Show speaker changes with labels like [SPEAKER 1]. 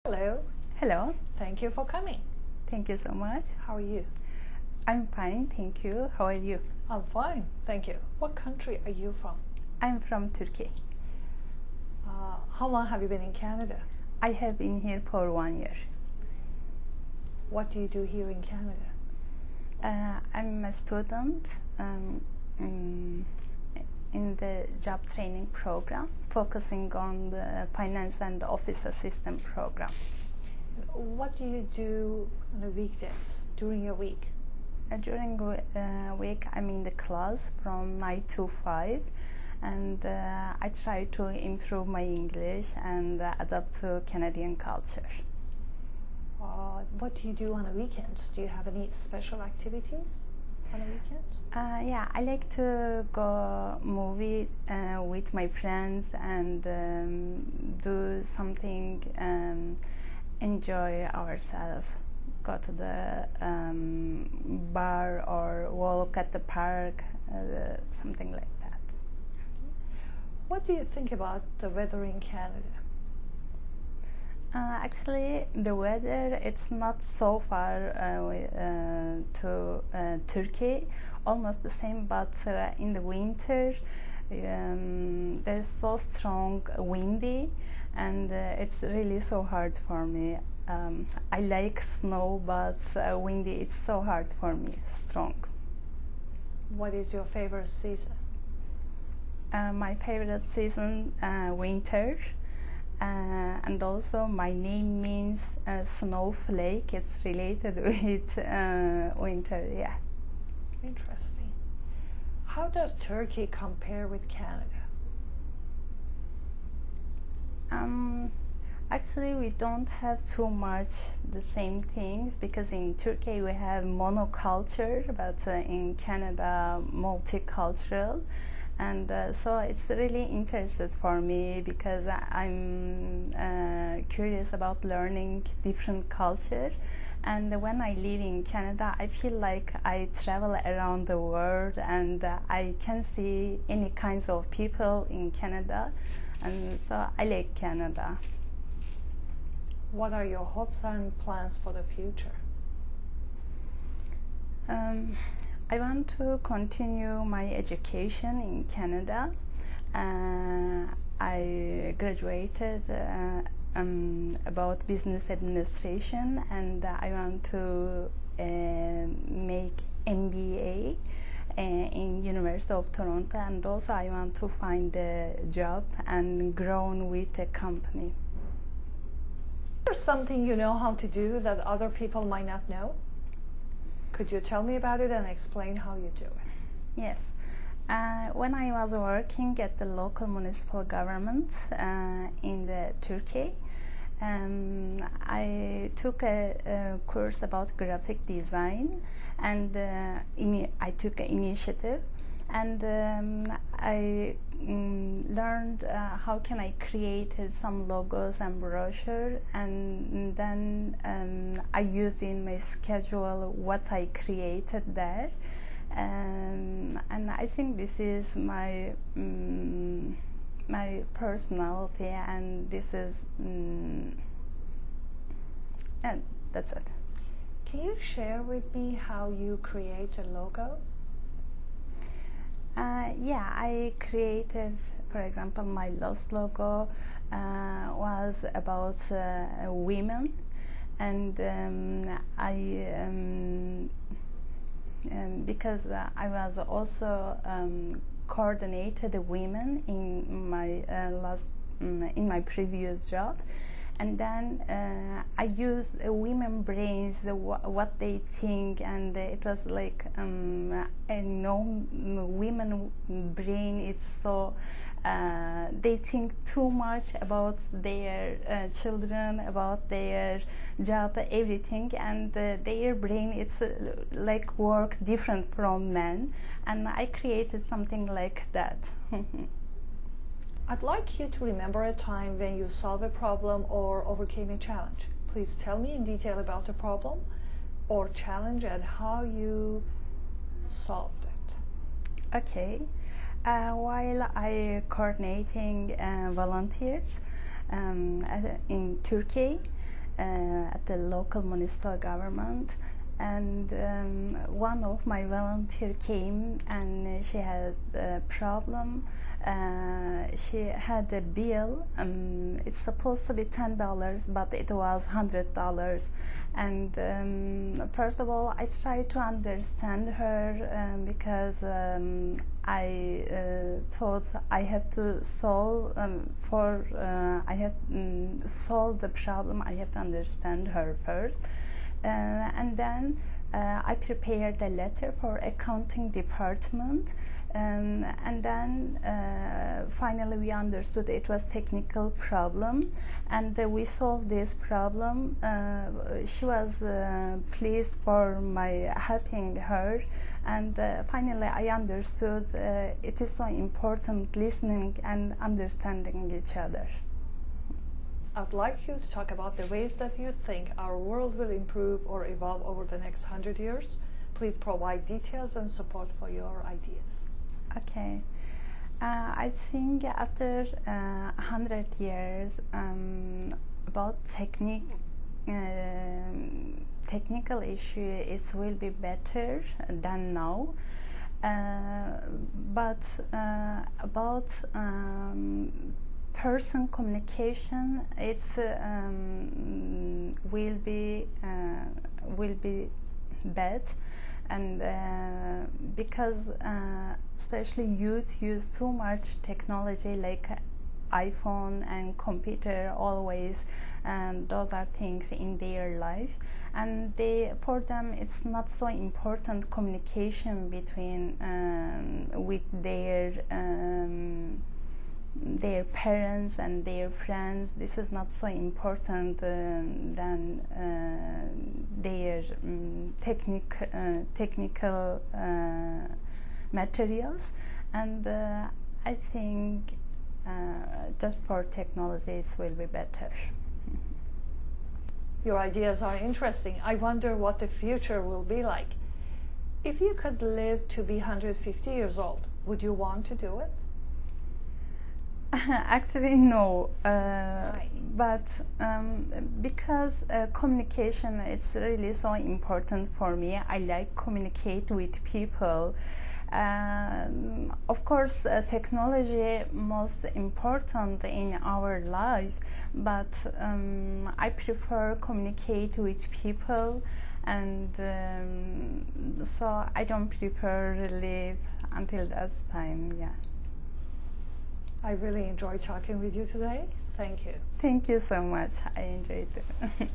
[SPEAKER 1] Hello.
[SPEAKER 2] Hello,
[SPEAKER 1] Thank you for coming.
[SPEAKER 2] thank you so much.
[SPEAKER 1] How are you?
[SPEAKER 2] I'm fine, thank you. How are you?
[SPEAKER 1] I'm fine, thank you. What country are you from?
[SPEAKER 2] I'm from Turkey.
[SPEAKER 1] How long have you been in Canada?
[SPEAKER 2] I have been here for 1 year.
[SPEAKER 1] What do you do here in Canada?
[SPEAKER 2] I'm a student in the job training program, focusing on the finance and office assistant program.
[SPEAKER 1] What do you do on the weekdays during your week?
[SPEAKER 2] During week, I'm in the class from 9 to 5, and I try to improve my English and adapt to Canadian culture.
[SPEAKER 1] What do you do on the weekends? Do you have any special activities on the weekends?
[SPEAKER 2] Yeah, I like to go movie with my friends and do something, enjoy ourselves. Go to the bar or walk at the park, something like that.
[SPEAKER 1] What do you think about the weather in Canada?
[SPEAKER 2] Actually, the weather, it's not so far to Turkey, almost the same, but in the winter there's so strong windy, and it's really so hard for me. I like snow, but windy, it's so hard for me, strong.
[SPEAKER 1] What is your favorite season?
[SPEAKER 2] My favorite season, winter. And also my name means snowflake. It's related with winter, yeah.
[SPEAKER 1] Interesting. How does Turkey compare with Canada?
[SPEAKER 2] Actually, we don't have too much the same things, because in Turkey we have monoculture, but in Canada multicultural. And so it's really interested for me, because I'm curious about learning different culture. And when I live in Canada, I feel like I travel around the world, and I can see any kinds of people in Canada, and so I like Canada.
[SPEAKER 1] What are your hopes and plans for the future?
[SPEAKER 2] I want to continue my education in Canada. I graduated about business administration, and I want to make MBA in University of Toronto, and also I want to find a job and grow with a company.
[SPEAKER 1] Is there something you know how to do that other people might not know? Could you tell me about it and explain how you do it?
[SPEAKER 2] Yes. When I was working at the local municipal government in Turkey, I took a course about graphic design, and I took an initiative, and I learned how can I create some logos and brochure, and then I used in my schedule what I created there, and I think this is my my personality, and this is and that's it.
[SPEAKER 1] Can you share with me how you create a logo?
[SPEAKER 2] Yeah, I created, for example, my Lost logo was about women, and because I was also coordinated women in my in my previous job, and then I used women brains, what they think, and it was like I know women brain is so they think too much about their children, about their job, everything, and their brain it's like work different from men, and I created something like that.
[SPEAKER 1] I'd like you to remember a time when you solved a problem or overcame a challenge. Please tell me in detail about the problem or challenge and how you solved it.
[SPEAKER 2] Okay. While I coordinating volunteers in Turkey, at the local municipal government, and one of my volunteer came and she had a problem. She had a bill. It's supposed to be $10, but it was $100. And first of all, I tried to understand her because I thought I have to solve solve the problem. I have to understand her first, and then I prepared a letter for accounting department. And then finally we understood it was technical problem, and we solved this problem. She was pleased for my helping her, and finally I understood it is so important listening and understanding each other.
[SPEAKER 1] I'd like you to talk about the ways that you think our world will improve or evolve over the next 100 years. Please provide details and support for your ideas.
[SPEAKER 2] Okay, I think after 100 years, about technical issue, it will be better than now. But about person communication, it's will be bad. And because especially youth use too much technology like iPhone and computer always, and those are things in their life, and for them it's not so important communication between with their parents and their friends. This is not so important than their technical materials, and I think just for technology it will be better.
[SPEAKER 1] Your ideas are interesting. I wonder what the future will be like. If you could live to be 150 years old, would you want to do it?
[SPEAKER 2] Actually, no. But because communication is really so important for me. I like communicate with people. Of course, technology most important in our life, but I prefer communicate with people, and so I don't prefer live until that time. Yeah.
[SPEAKER 1] I really enjoyed talking with you today. Thank you.
[SPEAKER 2] Thank you so much. I enjoyed it.